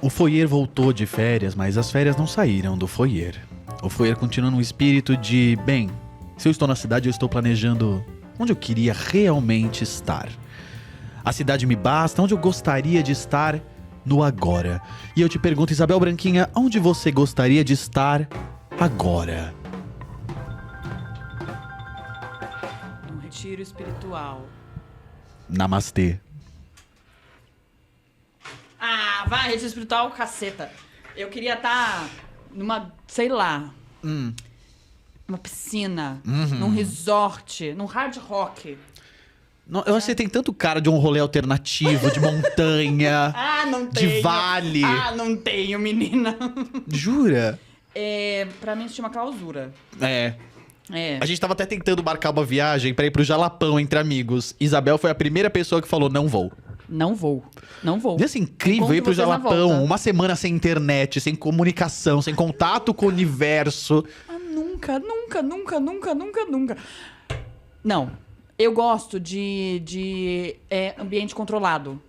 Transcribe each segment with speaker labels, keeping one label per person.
Speaker 1: O foyer voltou de férias, mas as férias não saíram do foyer. O foyer continua num espírito de, bem, se eu estou na cidade, eu estou planejando onde eu queria realmente estar. A cidade me basta, onde eu gostaria de estar no agora. E eu te pergunto, Isabel Branquinha, onde você gostaria de estar agora?
Speaker 2: Um retiro espiritual.
Speaker 1: Namastê.
Speaker 2: Ah, vai, retiro espiritual, caceta. Eu queria estar numa, sei lá, numa piscina, num resort, num hard rock.
Speaker 1: Não, eu acho que você tem tanto cara de um rolê alternativo, de montanha,
Speaker 2: Ah, não
Speaker 1: de
Speaker 2: tenho.
Speaker 1: vale.
Speaker 2: Ah, não tenho, menina.
Speaker 1: Jura?
Speaker 2: Pra mim isso tinha uma clausura.
Speaker 1: É.
Speaker 2: É.
Speaker 1: A gente tava até tentando marcar uma viagem pra ir pro Jalapão entre amigos. Isabel foi a primeira pessoa que falou, não vou.
Speaker 2: Não vou. Não vou.
Speaker 1: E assim, incrível
Speaker 2: Encontro
Speaker 1: ir pro
Speaker 2: vocês na
Speaker 1: Jalapão,
Speaker 2: volta.
Speaker 1: uma semana sem internet, sem comunicação, sem contato com o universo.
Speaker 2: Ah, nunca. Não. Eu gosto de ambiente controlado.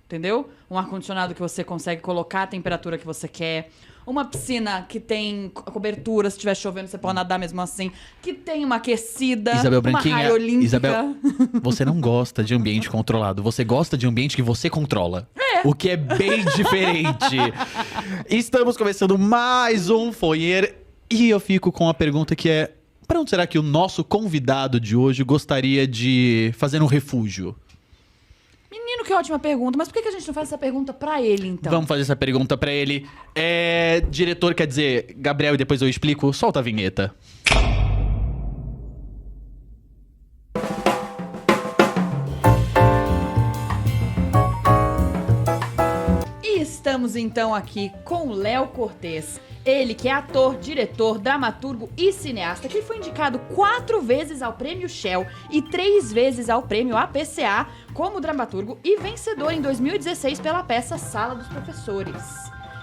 Speaker 2: Entendeu? Um ar-condicionado que você consegue colocar a temperatura que você quer. Uma piscina que tem cobertura, se estiver chovendo você pode nadar mesmo assim. Que tem uma aquecida,
Speaker 1: Isabel
Speaker 2: uma
Speaker 1: Branquinha,
Speaker 2: raia olímpica.
Speaker 1: Isabel, você não gosta de ambiente controlado, você gosta de ambiente que você controla. O que é bem diferente. Estamos começando mais um Foyer e eu fico com a pergunta que é: para onde será que o nosso convidado de hoje gostaria de fazer um refúgio?
Speaker 2: Menino, que ótima pergunta. Mas por que a gente não faz essa pergunta pra ele, então?
Speaker 1: Vamos fazer essa pergunta pra ele. Diretor, quer dizer, Gabriel, e depois eu explico. Solta a vinheta.
Speaker 2: E estamos então aqui com Léo Cortez. Ele que é ator, diretor, dramaturgo e cineasta, que foi indicado 4 vezes ao Prêmio Shell e 3 vezes ao Prêmio APCA como dramaturgo e vencedor em 2016 pela peça Sala dos Professores.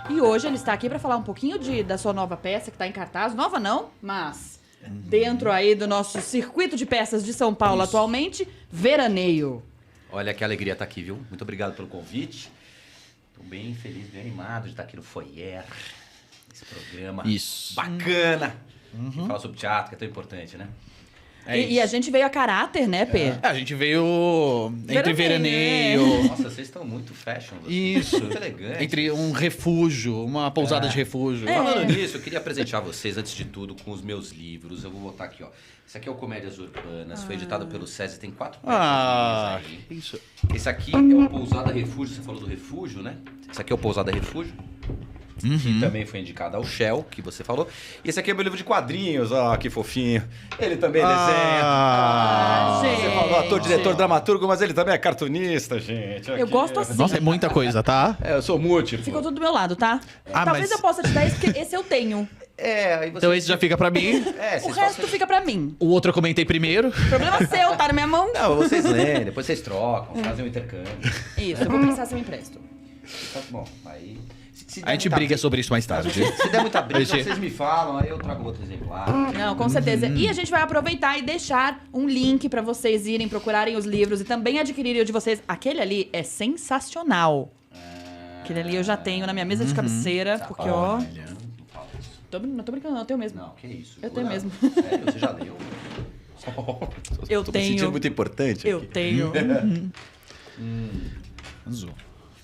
Speaker 2: E hoje ele está aqui para falar um pouquinho da sua nova peça que está em cartaz. Nova não, mas dentro aí do nosso circuito de peças de São Paulo atualmente, Veraneio.
Speaker 3: Olha que alegria estar aqui, viu? Muito obrigado pelo convite. Estou bem feliz, bem animado de estar aqui no Foyer. Esse programa bacana. Que fala sobre teatro, que é tão importante, né?
Speaker 2: E a gente veio a caráter, né, Pê?
Speaker 1: A gente veio entre
Speaker 2: Veraneio,
Speaker 1: veraneio.
Speaker 3: Nossa, vocês estão muito fashion. Vocês.
Speaker 1: Isso.
Speaker 3: Muito elegante.
Speaker 1: Entre um refúgio, uma pousada de refúgio.
Speaker 3: Falando nisso, eu queria presentear vocês, antes de tudo, com os meus livros. Eu vou botar aqui, ó. Esse aqui é o Comédias Urbanas, foi editado pelo SESI, tem 4 peças aí.
Speaker 1: Isso.
Speaker 3: Esse aqui é o Pousada Refúgio, você falou do refúgio, né? Esse aqui é o Pousada Refúgio. Que também foi indicado ao Shell, que você falou. E esse aqui é meu livro de quadrinhos, ó, que fofinho. Ele também desenha.
Speaker 2: gente.
Speaker 3: Você falou ator, diretor, dramaturgo, mas ele também é cartunista, gente.
Speaker 2: Eu gosto assim.
Speaker 1: Nossa, é muita coisa, tá?
Speaker 3: É, eu sou múltiplo.
Speaker 2: Ficou tudo do meu lado, tá? Talvez
Speaker 1: mas-
Speaker 2: eu possa te dar esse, porque esse eu tenho.
Speaker 3: Aí você...
Speaker 1: Então esse já fica pra mim.
Speaker 2: O resto fica pra mim.
Speaker 1: O outro eu comentei primeiro.
Speaker 2: Problema seu, tá na minha mão?
Speaker 3: Não, vocês leem, depois vocês trocam, fazem um intercâmbio.
Speaker 2: Isso, eu vou pensar se eu empresto.
Speaker 3: Tá bom, aí... se der
Speaker 1: A gente
Speaker 3: muita
Speaker 1: briga sobre isso mais tarde.
Speaker 3: Se der muita briga,
Speaker 1: A gente-
Speaker 3: vocês me falam, aí eu trago outro exemplar.
Speaker 2: Não, com certeza. E a gente vai aproveitar e deixar um link pra vocês irem procurarem os livros e também adquirirem o de vocês. Aquele ali é sensacional. Aquele ali eu já tenho na minha mesa de cabeceira, porque ó... Não tô brincando, não, eu tenho mesmo.
Speaker 3: Não, que isso.
Speaker 2: Eu tenho mesmo.
Speaker 3: Sério, você já leu?
Speaker 2: Eu
Speaker 3: Tô me
Speaker 2: tenho.
Speaker 3: sentindo muito importante
Speaker 2: Eu
Speaker 3: aqui.
Speaker 2: tenho.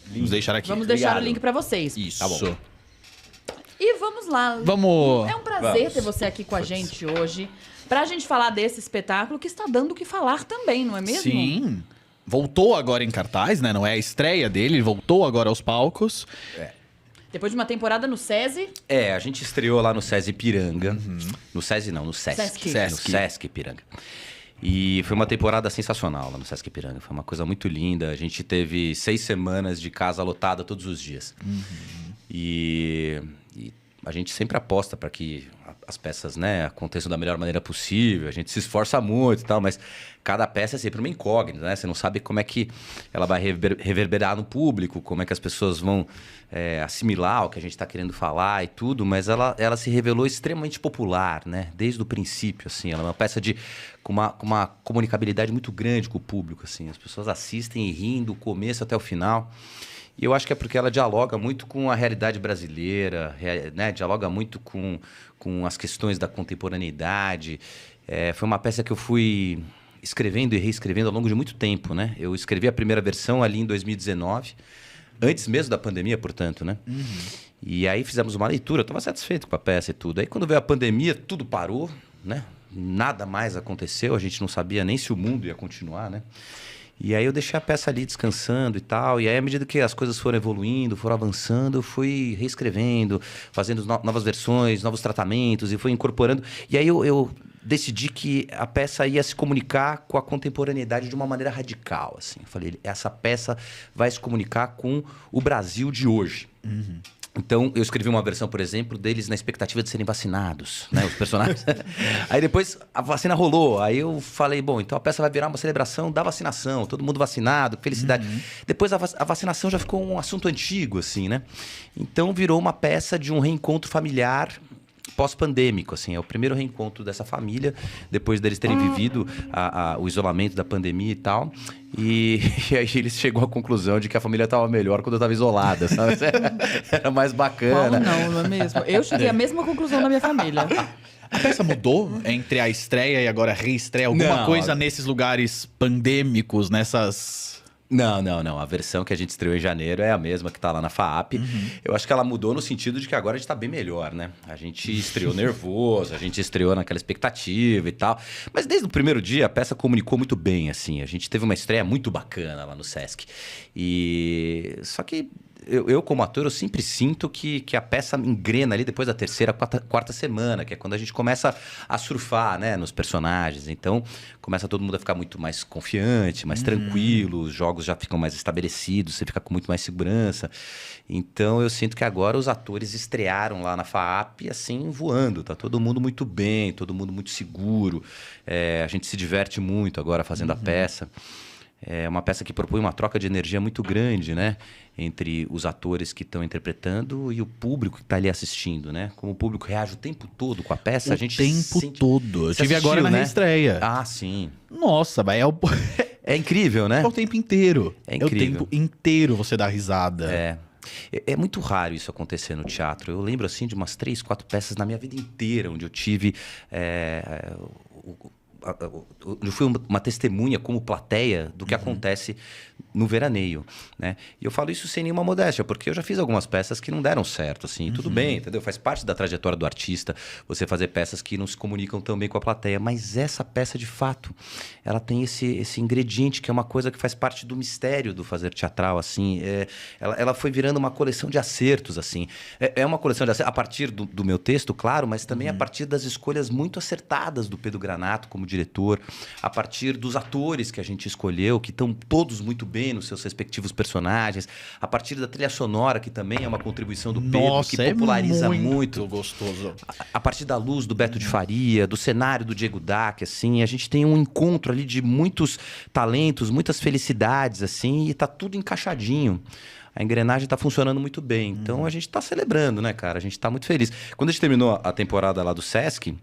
Speaker 1: Vamos deixar aqui.
Speaker 2: Vamos deixar
Speaker 3: Obrigado.
Speaker 2: o link pra vocês.
Speaker 1: Isso.
Speaker 3: Tá bom.
Speaker 2: E vamos lá.
Speaker 1: Vamos.
Speaker 2: É um prazer
Speaker 3: Vamos.
Speaker 2: ter você aqui com a gente hoje, pra gente falar desse espetáculo que está dando o que falar também, não é mesmo?
Speaker 1: Sim. Voltou agora em cartaz, né? Não é a estreia dele, ele voltou agora aos palcos.
Speaker 2: Depois de uma temporada no SESI,
Speaker 3: A gente estreou lá no SESI Ipiranga. No SESI não, no SESC.
Speaker 2: Sesc.
Speaker 3: No SESC Ipiranga. E foi uma temporada sensacional lá no SESC Ipiranga. Foi uma coisa muito linda. A gente teve 6 semanas de casa lotada todos os dias. E a gente sempre aposta para que as peças, né, aconteçam da melhor maneira possível. A gente se esforça muito e tal, mas cada peça é sempre uma incógnita, né? Você não sabe como é que ela vai reverberar no público, como é que as pessoas vão assimilar o que a gente está querendo falar e tudo, mas ela se revelou extremamente popular, né? Desde o princípio, assim. Ela é uma peça com uma comunicabilidade muito grande com o público, assim. As pessoas assistem e riem do começo até o final. E eu acho que é porque ela dialoga muito com a realidade brasileira, né? Dialoga muito com as questões da contemporaneidade. Foi uma peça que eu fui escrevendo e reescrevendo ao longo de muito tempo, né? Eu escrevi a primeira versão ali em 2019, antes mesmo da pandemia, portanto, né? E aí fizemos uma leitura, eu estava satisfeito com a peça e tudo. Aí quando veio a pandemia, tudo parou, né? Nada mais aconteceu, a gente não sabia nem se o mundo ia continuar, né? E aí eu deixei a peça ali descansando e tal. E aí, à medida que as coisas foram evoluindo, foram avançando, eu fui reescrevendo, fazendo novas versões, novos tratamentos e fui incorporando. E aí eu decidi que a peça ia se comunicar com a contemporaneidade de uma maneira radical, assim. Eu falei, essa peça vai se comunicar com o Brasil de hoje. Então, eu escrevi uma versão, por exemplo, deles na expectativa de serem vacinados, né? Os personagens. Aí depois a vacina rolou. Aí eu falei, bom, então a peça vai virar uma celebração da vacinação. Todo mundo vacinado, felicidade. Depois a vacinação já ficou um assunto antigo, assim, né? Então virou uma peça de um reencontro familiar pós-pandêmico, assim. É o primeiro reencontro dessa família, depois deles terem vivido o isolamento da pandemia e tal. E aí eles chegam à conclusão de que a família estava melhor quando eu estava isolada, sabe? Era mais bacana.
Speaker 2: Não é mesmo? Eu cheguei à mesma conclusão da minha família.
Speaker 1: A peça mudou entre a estreia e agora a reestreia? Alguma coisa nesses lugares pandêmicos, nessas...
Speaker 3: Não. A versão que a gente estreou em janeiro é a mesma que tá lá na FAAP. Eu acho que ela mudou no sentido de que agora a gente tá bem melhor, né? A gente estreou nervoso, a gente estreou naquela expectativa e tal. Mas desde o primeiro dia a peça comunicou muito bem, assim. A gente teve uma estreia muito bacana lá no Sesc. Só que eu como ator, eu sempre sinto que a peça engrena ali depois da terceira, quarta semana, que é quando a gente começa a surfar, né, nos personagens. Então, começa todo mundo a ficar muito mais confiante, mais tranquilo, os jogos já ficam mais estabelecidos, você fica com muito mais segurança. Então, eu sinto que agora os atores estrearam lá na FAAP, assim, voando. Tá todo mundo muito bem, todo mundo muito seguro. A gente se diverte muito agora fazendo a peça. É uma peça que propõe uma troca de energia muito grande, né? Entre os atores que estão interpretando e o público que está ali assistindo, né? Como o público reage o tempo todo com a peça, a gente
Speaker 1: todo. Eu tive agora na reestreia.
Speaker 3: Ah, sim.
Speaker 1: Nossa, vai
Speaker 3: é incrível, né?
Speaker 1: É o tempo inteiro.
Speaker 3: É incrível.
Speaker 1: É o tempo inteiro você dá risada.
Speaker 3: É muito raro isso acontecer no teatro. Eu lembro, assim, de umas 3, 4 peças na minha vida inteira, onde eu tive... eu fui uma testemunha como plateia do que acontece no veraneio, né? E eu falo isso sem nenhuma modéstia, porque eu já fiz algumas peças que não deram certo, assim. Tudo bem, entendeu? Faz parte da trajetória do artista você fazer peças que não se comunicam tão bem com a plateia. Mas essa peça, de fato, ela tem esse ingrediente que é uma coisa que faz parte do mistério do fazer teatral, assim. Ela foi virando uma coleção de acertos, assim. É uma coleção de acertos a partir do meu texto, claro, mas também a partir das escolhas muito acertadas do Pedro Granato como diretor, a partir dos atores que a gente escolheu, que estão todos muito bem nos seus respectivos personagens, a partir da trilha sonora, que também é uma contribuição do Pedro, que populariza muito.
Speaker 1: Gostoso.
Speaker 3: A partir da luz do Beto de Faria, do cenário do Diego Dac, assim, a gente tem um encontro ali de muitos talentos, muitas felicidades, assim, e tá tudo encaixadinho. A engrenagem tá funcionando muito bem. Então a gente tá celebrando, né, cara? A gente tá muito feliz. Quando a gente terminou a temporada lá do Sesc,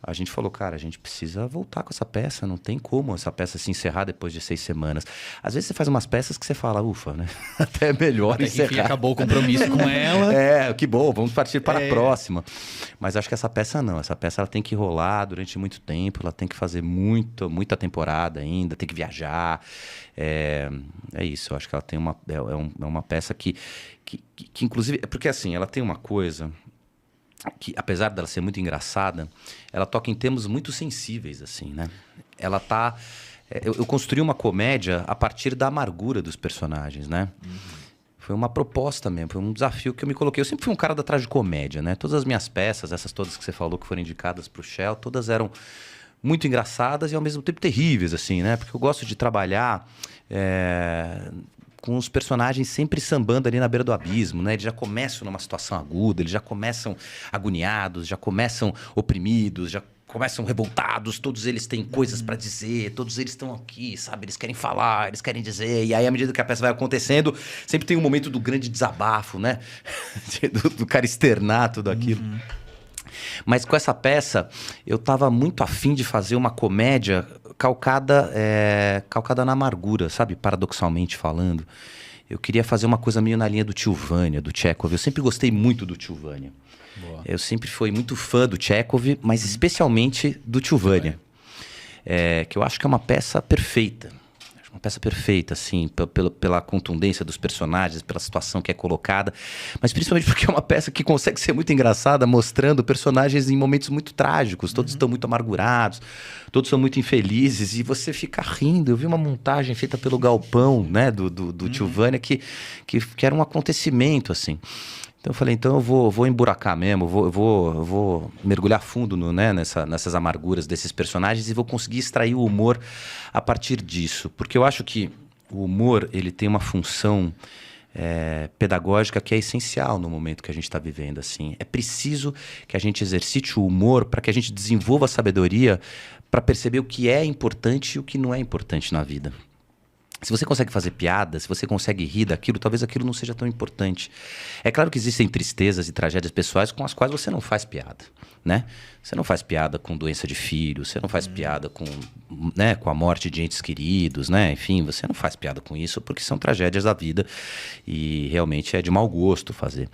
Speaker 3: a gente falou, cara, a gente precisa voltar com essa peça, não tem como essa peça se encerrar depois de 6 semanas. Às vezes você faz umas peças que você fala, ufa, né? Até é melhor
Speaker 1: até
Speaker 3: encerrar.
Speaker 1: Enfim, acabou o compromisso com ela.
Speaker 3: Que bom, vamos partir para a próxima. Mas acho que essa peça não, essa peça ela tem que rolar durante muito tempo, ela tem que fazer muita temporada ainda, tem que viajar. É isso, eu acho que ela tem uma peça que inclusive, porque assim, ela tem uma coisa... que apesar dela ser muito engraçada, ela toca em temas muito sensíveis, assim, né? Ela tá... Eu construí uma comédia a partir da amargura dos personagens, né? Foi uma proposta mesmo, foi um desafio que eu me coloquei. Eu sempre fui um cara da tragicomédia, né? Todas as minhas peças, essas todas que você falou que foram indicadas pro Shell, todas eram muito engraçadas e ao mesmo tempo terríveis, assim, né? Porque eu gosto de trabalhar... com os personagens sempre sambando ali na beira do abismo, né? Eles já começam numa situação aguda, eles já começam agoniados, já começam oprimidos, já começam revoltados, todos eles têm coisas pra dizer, todos eles estão aqui, sabe? Eles querem falar, eles querem dizer, e aí à medida que a peça vai acontecendo, sempre tem um momento do grande desabafo, né? do cara externar tudo aquilo. Mas com essa peça, eu tava muito afim de fazer uma comédia calcada na amargura, sabe? Paradoxalmente falando. eu queria fazer uma coisa meio na linha do Tio Vânia, do Tchekhov. Eu sempre gostei muito do Tio Vânia.
Speaker 1: Boa.
Speaker 3: Eu sempre fui muito fã do Tchekhov, mas especialmente do Tio Vânia. Que eu acho que é uma peça perfeita. Uma peça perfeita, assim, pela contundência dos personagens, pela situação que é colocada, mas principalmente porque é uma peça que consegue ser muito engraçada, mostrando personagens em momentos muito trágicos. Todos estão muito amargurados, todos são muito infelizes, e você fica rindo. Eu vi uma montagem feita pelo Galpão, né, do Tio Vânia, que era um acontecimento, assim. Então eu falei, então eu vou emburacar mesmo, eu vou mergulhar fundo nessas amarguras desses personagens e vou conseguir extrair o humor a partir disso. Porque eu acho que o humor, ele tem uma função pedagógica que é essencial no momento que a gente está vivendo, assim. É preciso que a gente exercite o humor para que a gente desenvolva a sabedoria para perceber o que é importante e o que não é importante na vida. Se você consegue fazer piada, se você consegue rir daquilo, talvez aquilo não seja tão importante. É claro que existem tristezas e tragédias pessoais com as quais você não faz piada, né? Você não faz piada com doença de filho, você não faz piada com a morte de entes queridos, né? Enfim, você não faz piada com isso porque são tragédias da vida e realmente é de mau gosto fazer.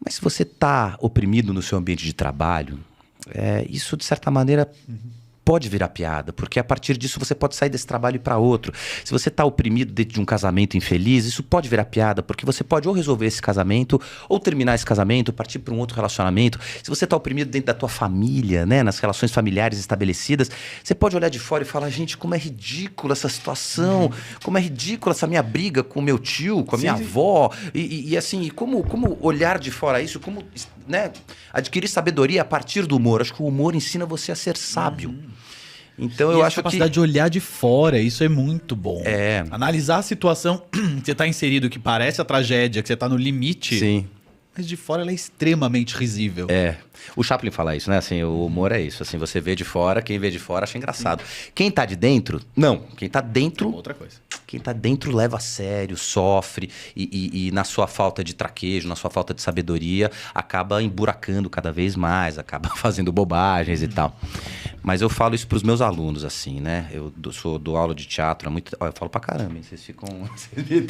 Speaker 3: Mas se você está oprimido no seu ambiente de trabalho, isso de certa maneira pode virar piada, porque a partir disso você pode sair desse trabalho e ir para outro. Se você está oprimido dentro de um casamento infeliz, isso pode virar piada, porque você pode ou resolver esse casamento, ou terminar esse casamento, partir para um outro relacionamento. Se você está oprimido dentro da tua família, né, nas relações familiares estabelecidas, você pode olhar de fora e falar, gente, como é ridícula essa situação, como é ridícula essa minha briga com o meu tio, com a minha avó, e assim, como olhar de fora isso, como, né, adquirir sabedoria a partir do humor. Acho que o humor ensina você a ser sábio. Então eu acho que a
Speaker 1: capacidade de olhar de fora, isso é muito bom.
Speaker 3: É.
Speaker 1: Analisar a situação que você está inserido, que parece a tragédia, que você está no limite.
Speaker 3: Sim.
Speaker 1: Mas de fora ela é extremamente risível.
Speaker 3: O Chaplin fala isso, né? Assim, o humor é isso. Assim, você vê de fora, quem vê de fora acha engraçado. Quem tá de dentro, não. Quem tá dentro...
Speaker 1: Outra coisa.
Speaker 3: Quem tá dentro leva a sério, sofre e na sua falta de traquejo, na sua falta de sabedoria, acaba emburacando cada vez mais, acaba fazendo bobagens e tal. Mas eu falo isso pros meus alunos, assim, né? Eu dou aula de teatro há muito... Eu falo pra caramba, hein? Vocês ficam...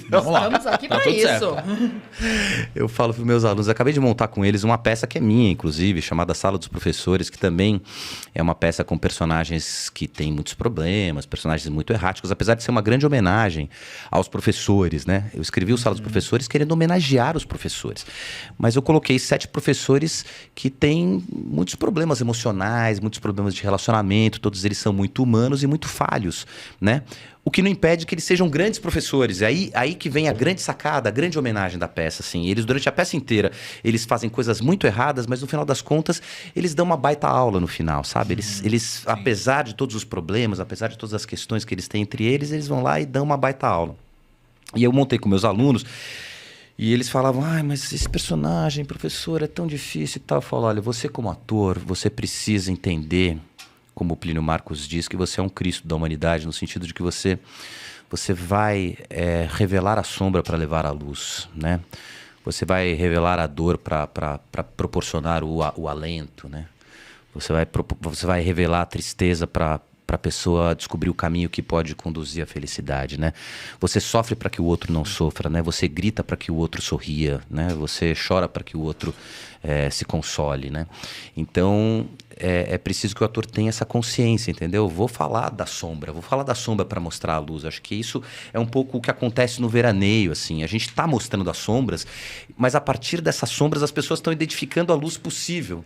Speaker 2: Vamos lá. Estamos aqui pra isso.
Speaker 1: Certo.
Speaker 3: Eu falo pros meus alunos, acabei de montar com eles uma peça que é minha, inclusive, chamada Sala dos Professores, que também é uma peça com personagens que têm muitos problemas, personagens muito erráticos, apesar de ser uma grande homenagem aos professores, né? Eu escrevi o Sala dos Professores querendo homenagear os professores. Mas eu coloquei 7 professores que têm muitos problemas emocionais, muitos problemas de relacionamento, todos eles são muito humanos e muito falhos, né? O que não impede que eles sejam grandes professores. É aí que vem a grande sacada, a grande homenagem da peça, assim. Eles, durante a peça inteira, eles fazem coisas muito erradas, mas no final das contas, eles dão uma baita aula no final, sabe? Eles apesar de todos os problemas, apesar de todas as questões que eles têm entre eles, eles vão lá e dão uma baita aula. E eu montei com meus alunos, e eles falavam, mas esse personagem, professor, é tão difícil e tal. Eu falo, olha, você como ator, você precisa entender... Como o Plínio Marcos diz, que você é um Cristo da humanidade, no sentido de que você vai revelar a sombra para levar a luz, né? Você vai revelar a dor para proporcionar o alento, né? Você vai revelar a tristeza para a pessoa descobrir o caminho que pode conduzir à felicidade, né? Você sofre para que o outro não sofra, né? Você grita para que o outro sorria, né? Você chora para que o outro se console, né? Então... É preciso que o ator tenha essa consciência, entendeu? Vou falar da sombra para mostrar a luz. Acho que isso é um pouco o que acontece no veraneio, assim. A gente está mostrando as sombras, mas a partir dessas sombras as pessoas estão identificando a luz possível.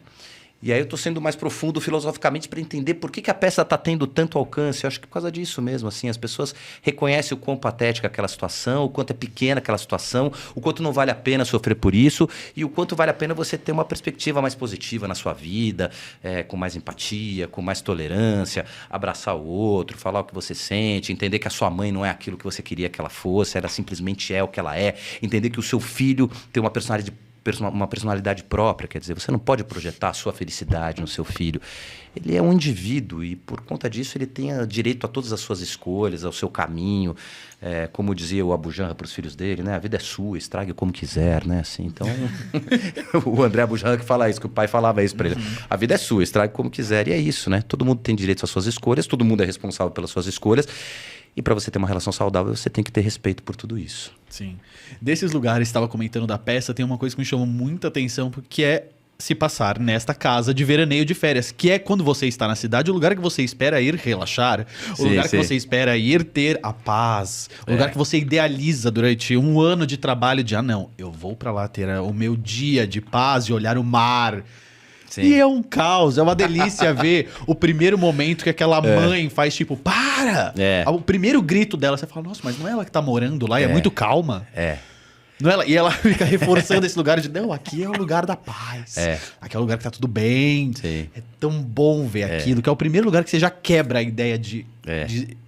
Speaker 3: E aí eu estou sendo mais profundo filosoficamente para entender por que a peça está tendo tanto alcance. Eu acho que por causa disso mesmo, assim, as pessoas reconhecem o quão patética é aquela situação, o quanto é pequena aquela situação, o quanto não vale a pena sofrer por isso e o quanto vale a pena você ter uma perspectiva mais positiva na sua vida, com mais empatia, com mais tolerância, abraçar o outro, falar o que você sente, entender que a sua mãe não é aquilo que você queria que ela fosse, ela simplesmente é o que ela é, entender que o seu filho tem uma personalidade própria, quer dizer, você não pode projetar a sua felicidade no seu filho. Ele é um indivíduo e, por conta disso, ele tem direito a todas as suas escolhas, ao seu caminho. Como dizia o Abu Janra para os filhos dele, né? A vida é sua, estrague como quiser, né? Assim, então, o André Abu Janra que fala isso, que o pai falava isso para ele. A vida é sua, estrague como quiser. E é isso, né? Todo mundo tem direito às suas escolhas, todo mundo é responsável pelas suas escolhas. E para você ter uma relação saudável, você tem que ter respeito por tudo isso.
Speaker 1: Sim. Desses lugares que estava comentando da peça, tem uma coisa que me chamou muita atenção, que é se passar nesta casa de veraneio de férias, que é quando você está na cidade, o lugar que você espera ir relaxar, o lugar que você espera ir ter a paz, o lugar que você idealiza durante um ano de trabalho de, não, eu vou pra lá ter o meu dia de paz e olhar o mar. Sim. E é um caos, é uma delícia ver o primeiro momento que aquela mãe faz tipo, para! O primeiro grito dela, você fala, nossa, mas não é ela que tá morando lá, é muito calma. Não é ela, e ela fica reforçando esse lugar de, não, aqui é o lugar da paz. Aqui é o lugar que tá tudo bem.
Speaker 3: Sim.
Speaker 1: É tão bom ver aquilo, que é o primeiro lugar que você já quebra a ideia de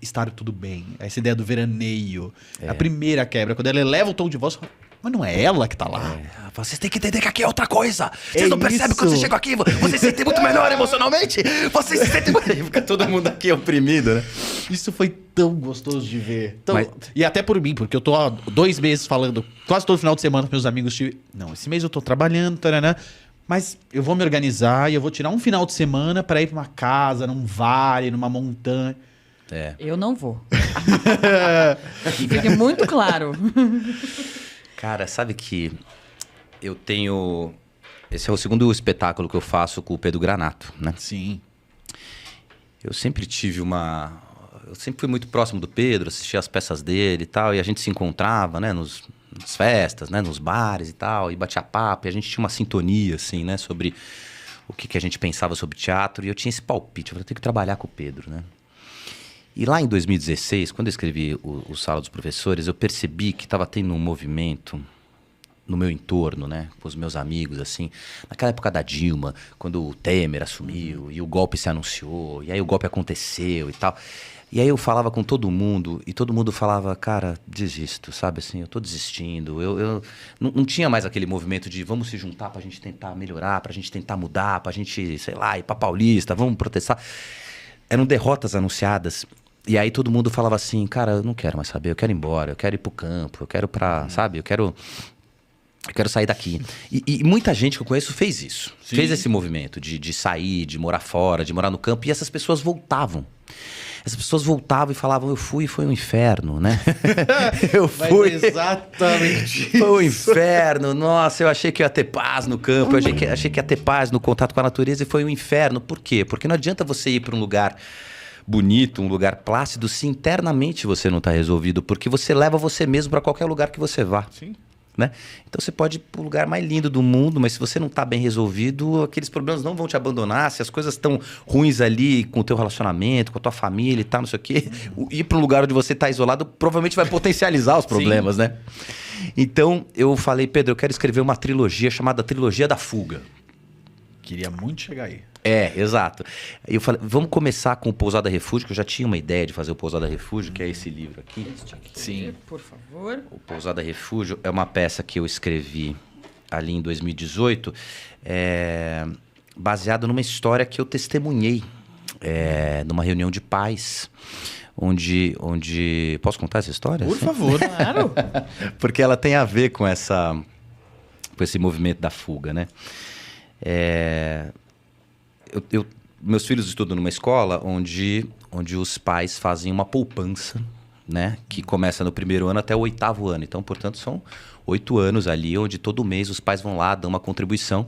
Speaker 1: estar tudo bem. Essa ideia do veraneio. É a primeira quebra. Quando ela eleva o tom de voz, mas não é ela que tá lá.
Speaker 3: Vocês têm que entender que aqui é outra coisa. Vocês não percebem quando você chega aqui, vocês se sentem muito melhor emocionalmente. Vocês se sentem muito... Fica todo mundo aqui oprimido, né?
Speaker 1: Isso foi tão gostoso de ver. E até por mim, porque eu tô há 2 meses falando, quase todo final de semana com meus amigos. Não, esse mês eu tô trabalhando, taranã, mas eu vou me organizar e eu vou tirar um final de semana pra ir pra uma casa, num vale, numa montanha.
Speaker 2: Eu não vou. Fique muito claro.
Speaker 3: Cara, sabe que eu tenho... Esse é o segundo espetáculo que eu faço com o Pedro Granato, né?
Speaker 1: Sim.
Speaker 3: Eu sempre tive uma... Eu sempre fui muito próximo do Pedro, assistia as peças dele e tal, e a gente se encontrava, né, nas festas, né, nos bares e tal, e batia papo, e a gente tinha uma sintonia, assim, né, sobre o que a gente pensava sobre teatro, e eu tinha esse palpite, eu falei, eu tenho que trabalhar com o Pedro, né? E lá em 2016, quando eu escrevi o Sala dos Professores, eu percebi que estava tendo um movimento no meu entorno, né? Com os meus amigos, assim. Naquela época da Dilma, quando o Temer assumiu e o golpe se anunciou, e aí o golpe aconteceu e tal. E aí eu falava com todo mundo, e todo mundo falava, cara, desisto, sabe assim? Eu tô desistindo. Eu não tinha mais aquele movimento de vamos se juntar pra gente tentar melhorar, pra gente tentar mudar, pra gente, sei lá, ir pra Paulista, vamos protestar. Eram derrotas anunciadas. E aí todo mundo falava assim, cara, eu não quero mais saber, eu quero ir embora, eu quero ir pro campo, eu quero pra, sabe, eu quero sair daqui. E muita gente que eu conheço fez isso. Sim. Fez esse movimento de sair, de morar fora, de morar no campo. E essas pessoas voltavam. Essas pessoas voltavam e falavam, eu fui e foi um inferno, né? Eu fui.
Speaker 1: Mas exatamente.
Speaker 3: Foi um inferno. Nossa, eu achei que eu ia ter paz no campo, eu achei que ia ter paz no contato com a natureza e foi um inferno. Por quê? Porque não adianta você ir para um lugar bonito, um lugar plácido, se internamente você não está resolvido, porque você leva você mesmo para qualquer lugar que você vá.
Speaker 1: Sim.
Speaker 3: Né? Então você pode ir para o lugar mais lindo do mundo, mas se você não está bem resolvido, aqueles problemas não vão te abandonar. Se as coisas estão ruins ali com o teu relacionamento, com a tua família e tal, não sei o quê, ir para um lugar onde você está isolado provavelmente vai potencializar os problemas, né? Então eu falei, Pedro, eu quero escrever uma trilogia chamada Trilogia da Fuga.
Speaker 1: Queria muito chegar aí.
Speaker 3: Exato. Eu falei, vamos começar com o Pousada Refúgio, que eu já tinha uma ideia de fazer o Pousada Refúgio, que é esse livro aqui.
Speaker 2: Sim. Por favor.
Speaker 3: O Pousada Refúgio é uma peça que eu escrevi ali em 2018, baseado numa história que eu testemunhei numa reunião de pais, onde... Posso contar essa história?
Speaker 1: Por favor.
Speaker 2: Claro.
Speaker 3: Porque ela tem a ver com esse movimento da fuga, né? Meus filhos estudam numa escola onde os pais fazem uma poupança, né? Que começa no 1º ano até o 8º ano. Então, portanto, são 8 anos ali, onde todo mês os pais vão lá, dão uma contribuição.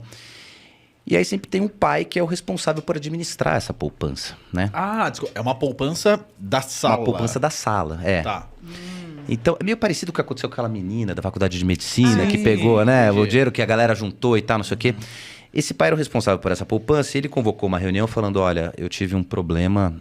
Speaker 3: E aí sempre tem um pai que é o responsável por administrar essa poupança, né?
Speaker 1: Ah, desculpa. É uma poupança da sala.
Speaker 3: Uma poupança da sala,
Speaker 1: Tá.
Speaker 3: Então, é meio parecido com o que aconteceu com aquela menina da faculdade de medicina, que pegou, né? O dinheiro que a galera juntou e tal, não sei o quê. Esse pai era o responsável por essa poupança e ele convocou uma reunião falando, olha, eu tive um problema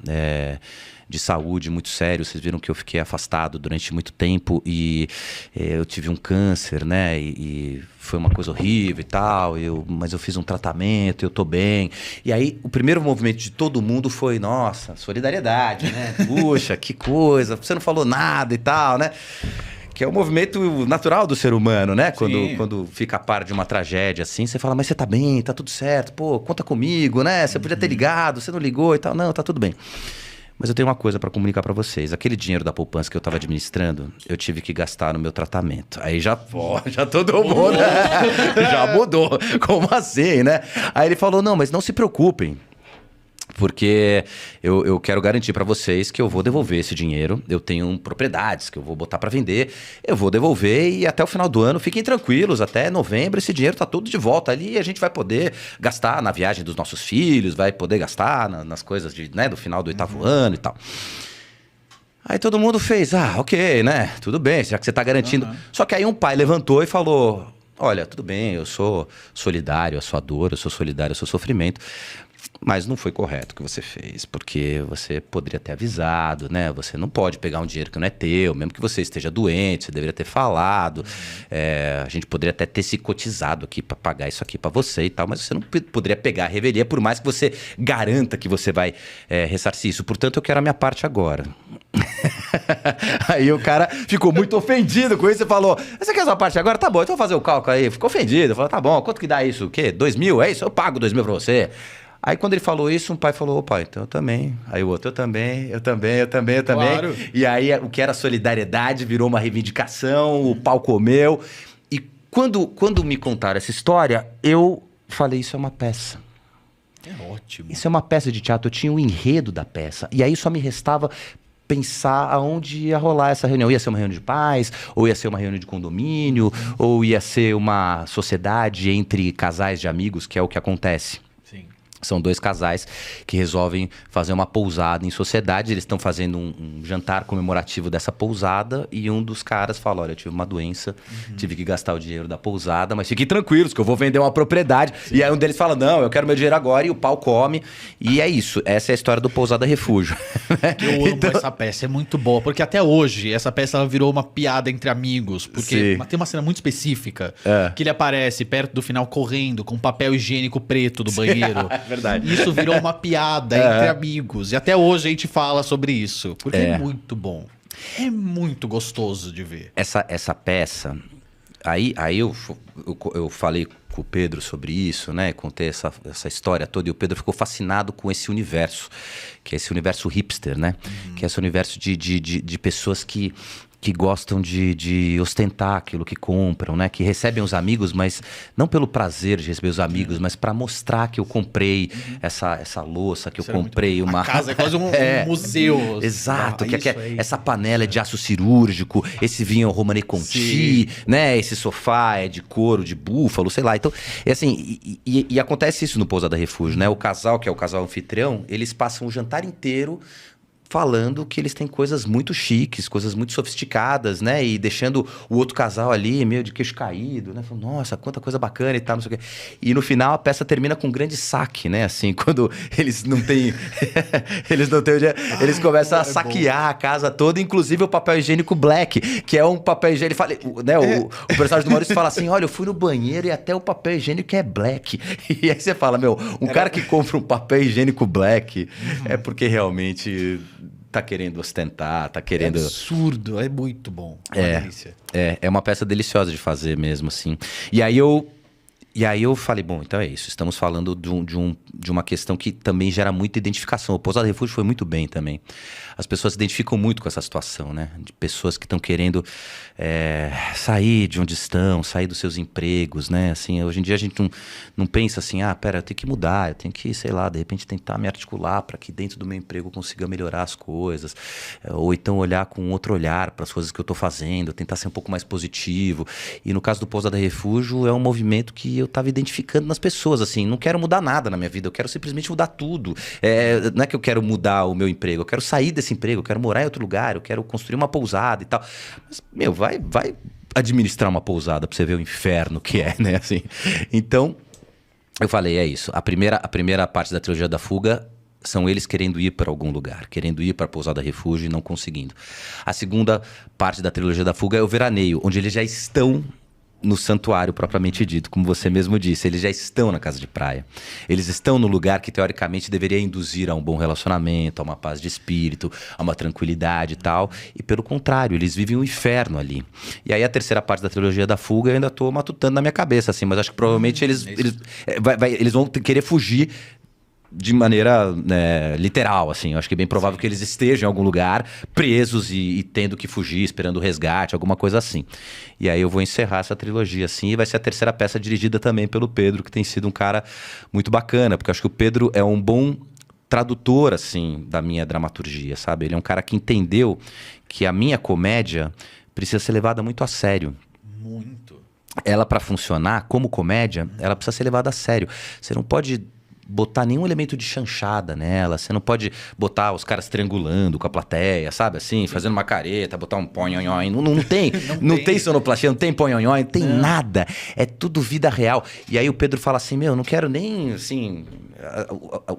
Speaker 3: de saúde muito sério, vocês viram que eu fiquei afastado durante muito tempo e eu tive um câncer, né, e foi uma coisa horrível e tal, mas eu fiz um tratamento, eu tô bem. E aí o primeiro movimento de todo mundo foi, nossa, solidariedade, né, puxa, que coisa, você não falou nada e tal, né. Que é o movimento natural do ser humano, né? Quando fica a par de uma tragédia assim, você fala, mas você tá bem, tá tudo certo, pô, conta comigo, né? Você podia ter ligado, você não ligou e tal. Não, tá tudo bem. Mas eu tenho uma coisa pra comunicar pra vocês. Aquele dinheiro da poupança que eu tava administrando, eu tive que gastar no meu tratamento. Aí já todo mundo, né? Já mudou. Como assim, né? Aí ele falou, não, mas não se preocupem. Porque eu quero garantir para vocês que eu vou devolver esse dinheiro. Eu tenho propriedades que eu vou botar para vender. Eu vou devolver e até o final do ano, fiquem tranquilos, até novembro esse dinheiro tá todo de volta ali e a gente vai poder gastar na viagem dos nossos filhos, vai poder gastar nas coisas do final do 8º ano e tal. Aí todo mundo fez, ok, né? Tudo bem, já que você tá garantindo. Só que aí um pai levantou e falou, olha, tudo bem, eu sou solidário à sua dor, eu sou solidário ao seu sofrimento. Mas não foi correto o que você fez, porque você poderia ter avisado, né? Você não pode pegar um dinheiro que não é teu, mesmo que você esteja doente, você deveria ter falado. A gente poderia até ter se cotizado aqui para pagar isso aqui para você e tal, mas você não poderia pegar a revelia, por mais que você garanta que você vai ressarcir isso. Portanto, eu quero a minha parte agora. Aí o cara ficou muito ofendido com isso e falou, você quer a sua parte agora? Tá bom, então eu vou fazer o cálculo aí. Ficou ofendido, falou, tá bom, quanto que dá isso? O quê? 2.000? É isso? Eu pago 2.000 pra você. Aí quando ele falou isso, um pai falou, pai, então eu também. Aí o outro, eu também.
Speaker 1: Claro.
Speaker 3: E aí o que era solidariedade virou uma reivindicação, o pau comeu. E quando me contaram essa história, eu falei, isso é uma peça.
Speaker 1: É ótimo.
Speaker 3: Isso é uma peça de teatro, eu tinha o enredo da peça. E aí só me restava pensar aonde ia rolar essa reunião. Ia ser uma reunião de pais, ou ia ser uma reunião de condomínio, ou ia ser uma sociedade entre casais de amigos, que é o que acontece.
Speaker 1: Sim.
Speaker 3: São 2 casais que resolvem fazer uma pousada em sociedade. Eles estão fazendo um jantar comemorativo dessa pousada e um dos caras fala, olha, eu tive uma doença, tive que gastar o dinheiro da pousada, mas fiquem tranquilos que eu vou vender uma propriedade. Sim. E aí um deles fala, não, eu quero meu dinheiro agora, e o pau come. E é isso, essa é a história do Pousada Refúgio.
Speaker 1: Eu amo essa peça, é muito boa, porque até hoje essa peça ela virou uma piada entre amigos, porque tem uma cena muito específica que ele aparece perto do final correndo com papel higiênico preto do banheiro.
Speaker 3: Verdade.
Speaker 1: Isso virou uma piada entre amigos. E até hoje a gente fala sobre isso. Porque é muito bom. É muito gostoso de ver.
Speaker 3: Essa peça... Aí eu falei com o Pedro sobre isso, né? Contei essa história toda. E o Pedro ficou fascinado com esse universo. Que é esse universo hipster, né? Que é esse universo de pessoas que gostam de ostentar aquilo que compram, né? Que recebem os amigos, mas não pelo prazer de receber os amigos, mas para mostrar que eu comprei essa louça, que eu comprei uma...
Speaker 1: A casa é quase um museu.
Speaker 3: Exato, essa panela é de aço cirúrgico, esse vinho é o Romanée Conti, né? Esse sofá é de couro, de búfalo, sei lá. Então, assim, e acontece isso no Pousada Refúgio, né? O casal, que é o casal anfitrião, eles passam o jantar inteiro falando que eles têm coisas muito chiques, coisas muito sofisticadas, né? E deixando o outro casal ali meio de queixo caído, né? Falando, nossa, quanta coisa bacana e tal, não sei o quê. E no final a peça termina com um grande saque, né? Assim, quando eles não têm... eles não têm o dinheiro, eles começam a saquear a casa toda, inclusive o papel higiênico black, que é um papel higiênico... Né? O personagem do Maurício fala assim, olha, eu fui no banheiro e até o papel higiênico é black. E aí você fala, cara que compra um papel higiênico black é porque realmente... tá querendo ostentar, tá querendo...
Speaker 1: É absurdo, é muito bom. Uma delícia.
Speaker 3: É uma peça deliciosa de fazer mesmo, assim. E aí eu falei, bom, então é isso. Estamos falando de uma questão que também gera muita identificação. O Pousada Refúgio foi muito bem também. As pessoas se identificam muito com essa situação, né? De pessoas que estão querendo sair de onde estão, sair dos seus empregos, né? Assim, hoje em dia a gente não pensa assim, pera, eu tenho que mudar, eu tenho que, sei lá, de repente tentar me articular para que dentro do meu emprego eu consiga melhorar as coisas. Ou então olhar com outro olhar para as coisas que eu estou fazendo, tentar ser um pouco mais positivo. E no caso do Pousada Refúgio, é um movimento que eu estava identificando nas pessoas, assim, não quero mudar nada na minha vida, eu quero simplesmente mudar tudo. Não é que eu quero mudar o meu emprego, eu quero sair desse emprego, eu quero morar em outro lugar, eu quero construir uma pousada e tal. Mas, vai administrar uma pousada pra você ver o inferno que é, né? Assim, então, eu falei, é isso. A primeira parte da trilogia da fuga são eles querendo ir para algum lugar, querendo ir para a Pousada Refúgio e não conseguindo. A segunda parte da trilogia da fuga é o veraneio, onde eles já estão no santuário propriamente dito, como você mesmo disse. Eles já estão na casa de praia. Eles estão no lugar que, teoricamente, deveria induzir a um bom relacionamento, a uma paz de espírito, a uma tranquilidade e tal. E, pelo contrário, eles vivem um inferno ali. E aí, a terceira parte da trilogia da fuga, eu ainda estou matutando na minha cabeça, assim. Mas acho que, provavelmente, eles vão querer fugir de maneira literal, assim. Eu acho que é bem provável que eles estejam em algum lugar presos e tendo que fugir, esperando o resgate, alguma coisa assim. E aí eu vou encerrar essa trilogia, assim, e vai ser a terceira peça dirigida também pelo Pedro, que tem sido um cara muito bacana, porque eu acho que o Pedro é um bom tradutor, assim, da minha dramaturgia, sabe? Ele é um cara que entendeu que a minha comédia precisa ser levada muito a sério.
Speaker 1: Muito.
Speaker 3: Ela, para funcionar como comédia, ela precisa ser levada a sério. Você não pode botar nenhum elemento de chanchada nela, você não pode botar os caras triangulando com a plateia, sabe assim, fazendo uma careta, botar um ponhonhon, não tem, não tem sonoplastia, não tem ponhonhon, não tem nada, é tudo vida real. E aí o Pedro fala assim, meu, não quero nem, assim,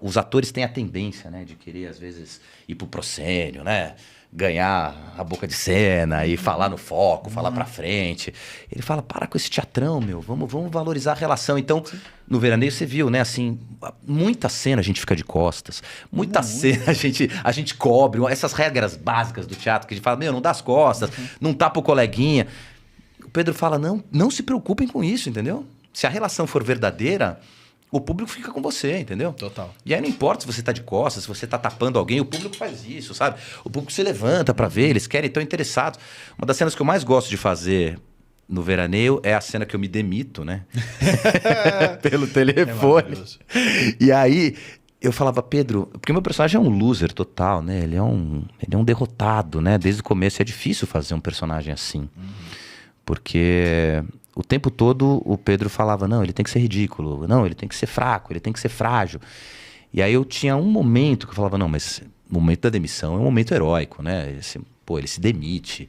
Speaker 3: os atores têm a tendência, né, de querer às vezes ir pro proscênio, né, ganhar a boca de cena e falar no foco, falar pra frente. Ele fala, para com esse teatrão, meu, vamos valorizar a relação. Então, no Veraneio você viu, né, assim, muita cena a gente fica de costas, muita cena a gente cobre, essas regras básicas do teatro que a gente fala, meu, não dá as costas, não tapa o coleguinha. O Pedro fala, não se preocupem com isso, entendeu? Se a relação for verdadeira, o público fica com você, entendeu?
Speaker 1: Total.
Speaker 3: E aí não importa se você tá de costas, se você tá tapando alguém, o público faz isso, sabe? O público se levanta pra ver, eles querem, estão interessados. Uma das cenas que eu mais gosto de fazer no Veraneio é a cena que eu me demito, né? Pelo telefone. E aí eu falava, Pedro, porque meu personagem é um loser total, né? Ele é um derrotado, né? Desde o começo é difícil fazer um personagem assim. Porque o tempo todo o Pedro falava, não, ele tem que ser ridículo, não, ele tem que ser fraco, ele tem que ser frágil. E aí eu tinha um momento que eu falava, não, mas o momento da demissão é um momento heróico, né? Ele se demite.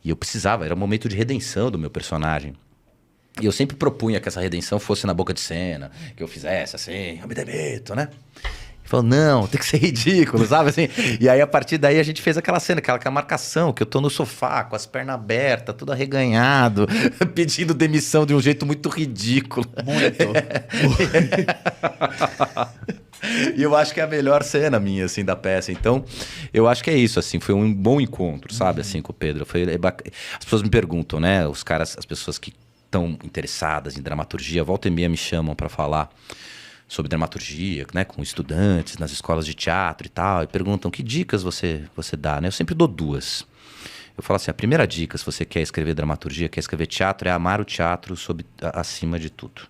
Speaker 3: E eu precisava, era um momento de redenção do meu personagem. E eu sempre propunha que essa redenção fosse na boca de cena, que eu fizesse assim, eu me demito, né? Ele falou, não, tem que ser ridículo, sabe assim? E aí, a partir daí, a gente fez aquela cena, aquela marcação, que eu tô no sofá, com as pernas abertas, tudo arreganhado, pedindo demissão de um jeito muito ridículo.
Speaker 1: Muito.
Speaker 3: E eu acho que é a melhor cena minha, assim, da peça. Então, eu acho que é isso, assim, foi um bom encontro, sabe, assim, com o Pedro. As pessoas me perguntam, né, as pessoas que estão interessadas em dramaturgia, volta e meia me chamam para falar sobre dramaturgia, né, com estudantes nas escolas de teatro e tal, e perguntam que dicas você dá, né? Eu sempre dou duas. Eu falo assim, a primeira dica, se você quer escrever dramaturgia, quer escrever teatro, é amar o teatro acima de tudo,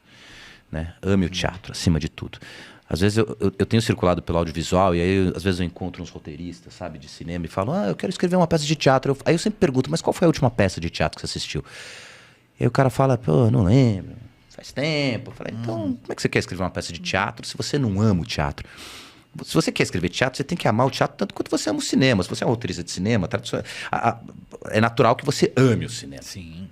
Speaker 3: né? Ame o teatro acima de tudo. Às vezes eu tenho circulado pelo audiovisual e aí às vezes eu encontro uns roteiristas, sabe, de cinema e falo, eu quero escrever uma peça de teatro. Aí eu sempre pergunto, mas qual foi a última peça de teatro que você assistiu? E aí o cara fala, pô, não lembro. Faz tempo. Eu falei, então, como é que você quer escrever uma peça de teatro se você não ama o teatro? Se você quer escrever teatro, você tem que amar o teatro tanto quanto você ama o cinema. Se você é um roteirista de cinema, é natural que você ame o cinema.
Speaker 1: Sim.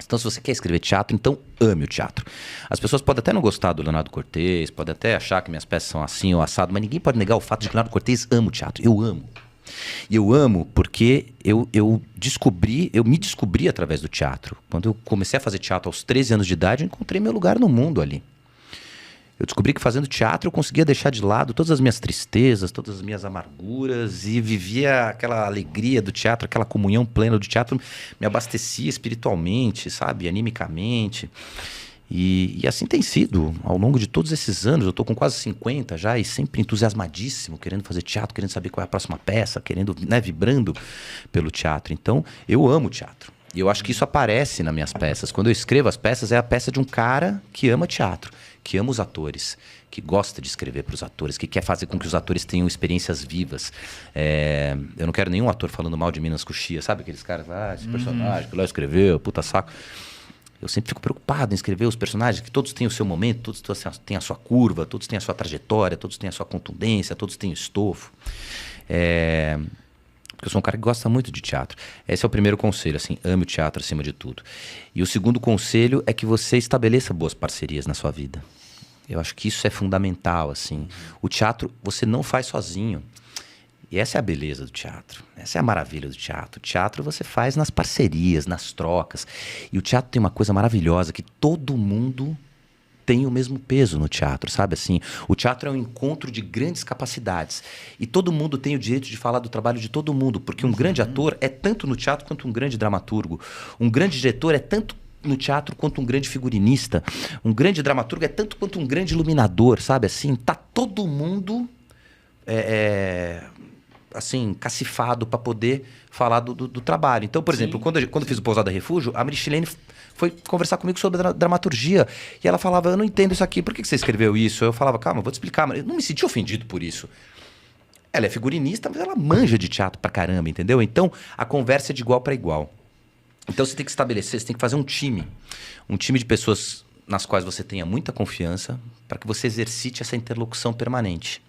Speaker 3: Então, se você quer escrever teatro, então ame o teatro. As pessoas podem até não gostar do Leonardo Cortez, podem até achar que minhas peças são assim ou assado, mas ninguém pode negar o fato de que o Leonardo Cortez ama o teatro. Eu amo. E eu amo porque eu me descobri através do teatro. Quando eu comecei a fazer teatro aos 13 anos de idade, eu encontrei meu lugar no mundo ali. Eu descobri que fazendo teatro eu conseguia deixar de lado todas as minhas tristezas, todas as minhas amarguras e vivia aquela alegria do teatro, aquela comunhão plena do teatro, me abastecia espiritualmente, sabe, animicamente. E assim tem sido, ao longo de todos esses anos, eu estou com quase 50 já e sempre entusiasmadíssimo, querendo fazer teatro, querendo saber qual é a próxima peça, querendo, né, vibrando pelo teatro. Então, eu amo teatro. E eu acho que isso aparece nas minhas peças. Quando eu escrevo as peças, é a peça de um cara que ama teatro, que ama os atores, que gosta de escrever para os atores, que quer fazer com que os atores tenham experiências vivas. Eu não quero nenhum ator falando mal de Minas Coxia, sabe aqueles caras, esse personagem que o Léo escreveu, puta saco. Eu sempre fico preocupado em escrever os personagens, que todos têm o seu momento, todos têm a sua curva, todos têm a sua trajetória, todos têm a sua contundência, todos têm o estofo. Porque eu sou um cara que gosta muito de teatro. Esse é o primeiro conselho, assim, ame o teatro acima de tudo. E o segundo conselho é que você estabeleça boas parcerias na sua vida. Eu acho que isso é fundamental, assim. O teatro você não faz sozinho. E essa é a beleza do teatro, essa é a maravilha do teatro. O teatro você faz nas parcerias, nas trocas. E o teatro tem uma coisa maravilhosa, que todo mundo tem o mesmo peso no teatro, sabe assim? O teatro é um encontro de grandes capacidades. E todo mundo tem o direito de falar do trabalho de todo mundo, porque um grande ator é tanto no teatro quanto um grande dramaturgo. Um grande diretor é tanto no teatro quanto um grande figurinista. Um grande dramaturgo é tanto quanto um grande iluminador, sabe assim? Tá todo mundo assim, cacifado para poder falar do trabalho. Então, por exemplo, quando eu fiz o Pousada Refúgio, a Michilene foi conversar comigo sobre a dramaturgia. E ela falava, eu não entendo isso aqui, por que você escreveu isso? Eu falava, calma, eu vou te explicar. Mas eu não me senti ofendido por isso. Ela é figurinista, mas ela manja de teatro pra caramba, entendeu? Então, a conversa é de igual para igual. Então, você tem que estabelecer, você tem que fazer um time de pessoas nas quais você tenha muita confiança para que você exercite essa interlocução permanente.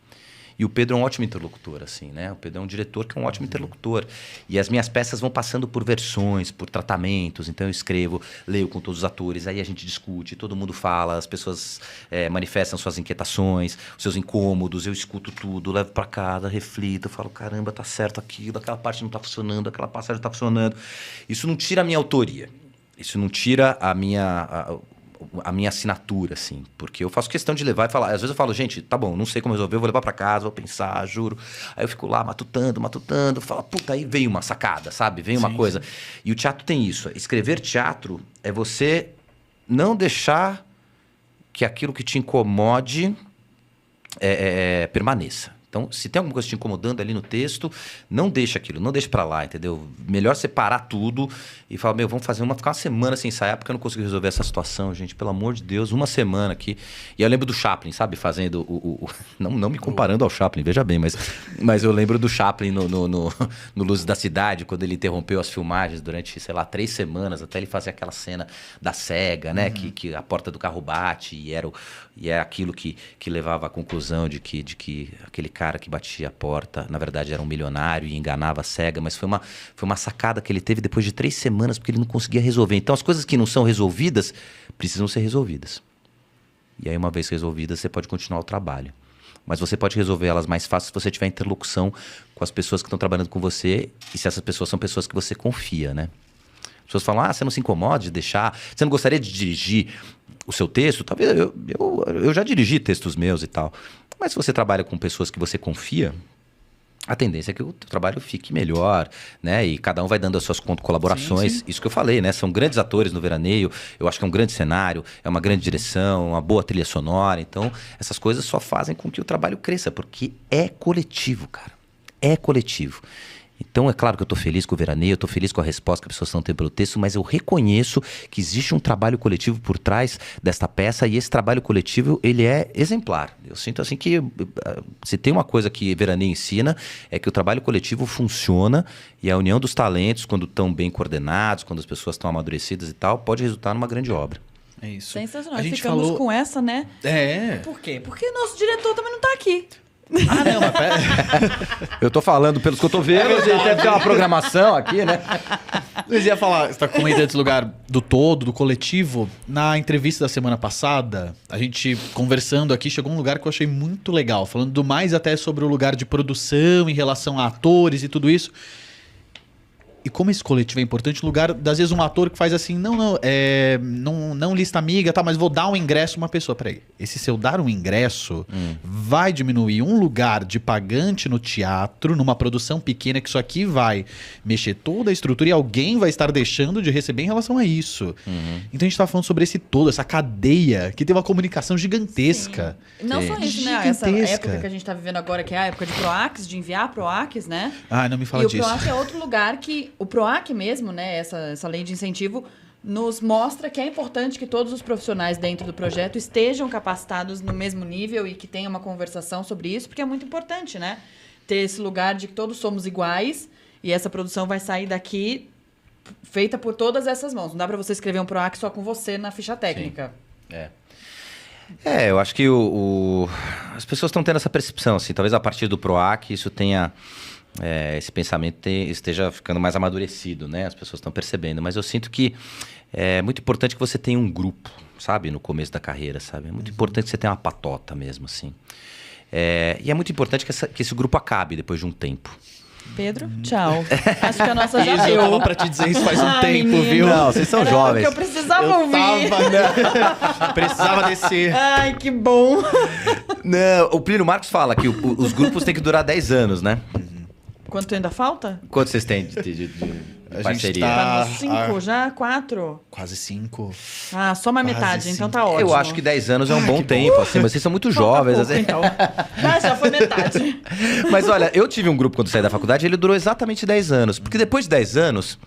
Speaker 3: E o Pedro é um ótimo interlocutor, assim, né? O Pedro é um diretor que é um ótimo interlocutor. E as minhas peças vão passando por versões, por tratamentos. Então eu escrevo, leio com todos os atores, aí a gente discute, todo mundo fala, as pessoas manifestam suas inquietações, os seus incômodos, eu escuto tudo, levo para casa, reflito, falo, caramba, tá certo aquilo, aquela parte não tá funcionando, aquela passagem não tá funcionando. Isso não tira a minha autoria. Isso não tira a minha assinatura, assim. Porque eu faço questão de levar e falar. Às vezes eu falo, gente, tá bom, não sei como resolver, eu vou levar pra casa, vou pensar, juro. Aí eu fico lá matutando, falo, puta, aí vem uma sacada, sabe? Vem uma coisa. E o teatro tem isso. Escrever teatro é você não deixar que aquilo que te incomode permaneça. Então, se tem alguma coisa te incomodando ali no texto, não deixa aquilo, não deixa pra lá, entendeu? Melhor separar tudo e falar, vamos ficar uma semana sem ensaiar porque eu não consigo resolver essa situação, gente. Pelo amor de Deus, uma semana aqui. E eu lembro do Chaplin, sabe? Fazendo não me comparando ao Chaplin, veja bem, mas eu lembro do Chaplin no Luzes da Cidade, quando ele interrompeu as filmagens durante, sei lá, 3 semanas, até ele fazer aquela cena da cega, né? Que a porta do carro bate e é aquilo que levava à conclusão de que aquele cara que batia a porta, na verdade era um milionário e enganava a cega, mas foi uma sacada que ele teve depois de 3 semanas porque ele não conseguia resolver. Então as coisas que não são resolvidas precisam ser resolvidas. E aí uma vez resolvidas você pode continuar o trabalho. Mas você pode resolver elas mais fácil se você tiver interlocução com as pessoas que estão trabalhando com você e se essas pessoas são pessoas que você confia, né? As pessoas falam, você não se incomoda de deixar... Você não gostaria de dirigir o seu texto? Talvez eu já dirigi textos meus e tal. Mas se você trabalha com pessoas que você confia, a tendência é que o trabalho fique melhor, né? E cada um vai dando as suas colaborações. Sim. Isso que eu falei, né? São grandes atores no Veraneio. Eu acho que é um grande cenário, é uma grande direção, uma boa trilha sonora. Então, essas coisas só fazem com que o trabalho cresça, porque é coletivo, cara. É coletivo. Então, é claro que eu estou feliz com o Veraneio, eu estou feliz com a resposta que as pessoas estão tendo pelo texto, mas eu reconheço que existe um trabalho coletivo por trás desta peça e esse trabalho coletivo, ele é exemplar. Eu sinto assim que se tem uma coisa que Veraneio ensina, é que o trabalho coletivo funciona e a união dos talentos, quando estão bem coordenados, quando as pessoas estão amadurecidas e tal, pode resultar numa grande obra.
Speaker 1: É isso.
Speaker 2: Sensacional. A gente ficamos com essa, né?
Speaker 1: Por
Speaker 2: quê? Porque nosso diretor também não está aqui.
Speaker 1: Ah, não, mas pera.
Speaker 3: Eu tô falando pelos cotovelos, deve ter uma programação aqui, né?
Speaker 1: Luiz ia falar, você tá comentando esse lugar do todo, do coletivo. Na entrevista da semana passada, a gente conversando aqui, chegou um lugar que eu achei muito legal. Falando mais até sobre o lugar de produção em relação a atores e tudo isso. E como esse coletivo é importante, no lugar, às vezes, um ator que faz assim, não lista amiga, tá, mas vou dar um ingresso a uma pessoa. Peraí, esse se eu dar um ingresso vai diminuir um lugar de pagante no teatro, numa produção pequena, que isso aqui vai mexer toda a estrutura e alguém vai estar deixando de receber em relação a isso. Então a gente tá falando sobre esse todo, essa cadeia, que tem uma comunicação gigantesca.
Speaker 2: Sim. Não só isso, né? Essa época que a gente tá vivendo agora, que é a época de PROACs, de enviar PROACs, né?
Speaker 1: Ah, não me fala disso.
Speaker 2: E o PROAC é outro lugar que... O PROAC mesmo, né, essa lei de incentivo, nos mostra que é importante que todos os profissionais dentro do projeto estejam capacitados no mesmo nível e que tenham uma conversação sobre isso, porque é muito importante, né? Ter esse lugar de que todos somos iguais e essa produção vai sair daqui feita por todas essas mãos. Não dá para você escrever um PROAC só com você na ficha técnica.
Speaker 3: Sim. Eu acho que as pessoas estão tendo essa percepção, assim, talvez a partir do PROAC isso tenha... esse pensamento esteja ficando mais amadurecido, né? As pessoas estão percebendo. Mas eu sinto que é muito importante que você tenha um grupo, sabe? No começo da carreira, sabe? É muito importante que você tenha uma patota mesmo, assim. E é muito importante que esse grupo acabe depois de um tempo.
Speaker 2: Pedro, tchau. Acho que a nossa já deu.
Speaker 1: Eu tava pra te dizer isso faz um tempo, menino.
Speaker 2: Viu?
Speaker 3: Não, vocês são jovens.
Speaker 2: Era o que eu precisava ouvir.
Speaker 1: Precisava descer.
Speaker 2: Ai, que bom.
Speaker 3: Não, o Plínio Marcos fala que os grupos têm que durar 10 anos, né?
Speaker 2: Quanto ainda falta?
Speaker 3: Quanto vocês têm de parceria?
Speaker 2: Tá nos 5 já? 4?
Speaker 1: Quase 5.
Speaker 2: Ah, só uma metade, então tá ótimo.
Speaker 3: Eu acho que 10 anos é um bom tempo, assim, mas vocês são muito jovens.
Speaker 2: Pouco,
Speaker 3: assim.
Speaker 2: então. Já foi metade.
Speaker 3: Mas olha, eu tive um grupo quando saí da faculdade, ele durou exatamente 10 anos. Porque depois de 10 anos,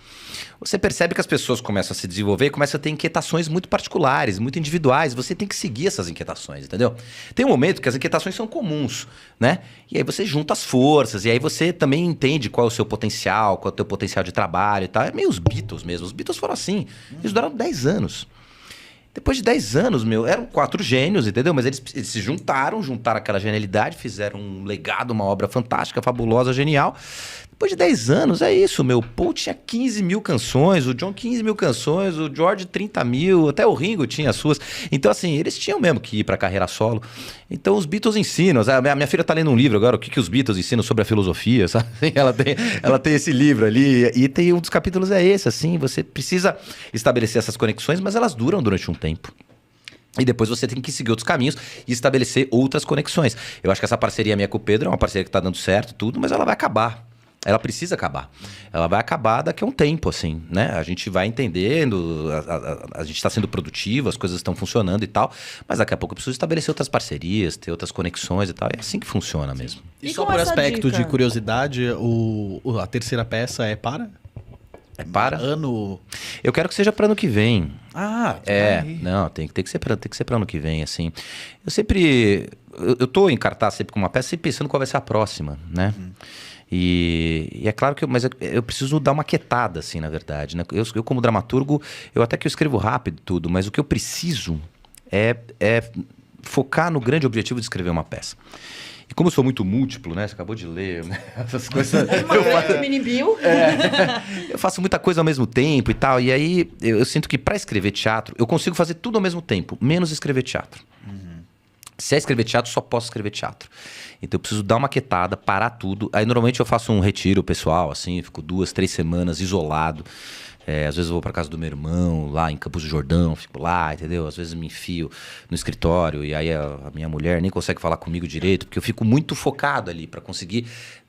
Speaker 3: você percebe que as pessoas começam a se desenvolver e começam a ter inquietações muito particulares, muito individuais. Você tem que seguir essas inquietações, entendeu? Tem um momento que as inquietações são comuns, né? E aí você junta as forças, e aí você também entende qual é o seu potencial, qual é o teu potencial de trabalho e tal. É meio os Beatles mesmo. Os Beatles foram assim. Eles duraram 10 anos. Depois de 10 anos, eram 4 gênios, entendeu? Mas eles se juntaram aquela genialidade, fizeram um legado, uma obra fantástica, fabulosa, genial. Depois de 10 anos, é isso, Paul tinha 15 mil canções, o John 15 mil canções, o George 30 mil, até o Ringo tinha as suas. Então, assim, eles tinham mesmo que ir pra carreira solo. Então, os Beatles ensinam. A minha filha tá lendo um livro agora, o que os Beatles ensinam sobre a filosofia, sabe? Ela tem esse livro ali, e tem um dos capítulos é esse, assim, você precisa estabelecer essas conexões, mas elas duram durante um tempo. E depois você tem que seguir outros caminhos e estabelecer outras conexões. Eu acho que essa parceria minha com o Pedro é uma parceria que tá dando certo, tudo, mas ela vai acabar. Ela precisa acabar. Ela vai acabar daqui a um tempo, assim, né? A gente vai entendendo, a gente está sendo produtivo, as coisas estão funcionando e tal, mas daqui a pouco eu preciso estabelecer outras parcerias, ter outras conexões e tal. É assim que funciona mesmo.
Speaker 1: E
Speaker 2: E
Speaker 1: só
Speaker 2: com
Speaker 1: por
Speaker 2: essa
Speaker 1: aspecto
Speaker 2: dica?
Speaker 1: de curiosidade, a terceira peça é para?
Speaker 3: É para?
Speaker 1: Ano...
Speaker 3: Eu quero que seja para ano que vem.
Speaker 1: Ah,
Speaker 3: Não, tem que ser para ano que vem, assim. Eu sempre... Eu tô em cartaz sempre com uma peça, sempre pensando qual vai ser a próxima, né? E é claro que mas eu preciso dar uma quietada, assim, na verdade, né? Eu como dramaturgo, até que eu escrevo rápido tudo, mas o que eu preciso é focar no grande objetivo de escrever uma peça. E como eu sou muito múltiplo, né? Você acabou de ler, né? Essas coisas.
Speaker 2: Uma grande mini Bill.
Speaker 3: Eu faço muita coisa ao mesmo tempo e tal. E aí eu sinto que para escrever teatro, eu consigo fazer tudo ao mesmo tempo, menos escrever teatro. Se é escrever teatro, só posso escrever teatro. Então eu preciso dar uma quietada, parar tudo. Aí normalmente eu faço um retiro pessoal, assim, fico 2, 3 semanas isolado. Às vezes eu vou para casa do meu irmão, lá em Campos do Jordão, fico lá, entendeu? Às vezes me enfio no escritório e aí a minha mulher nem consegue falar comigo direito, porque eu fico muito focado ali para conseguir,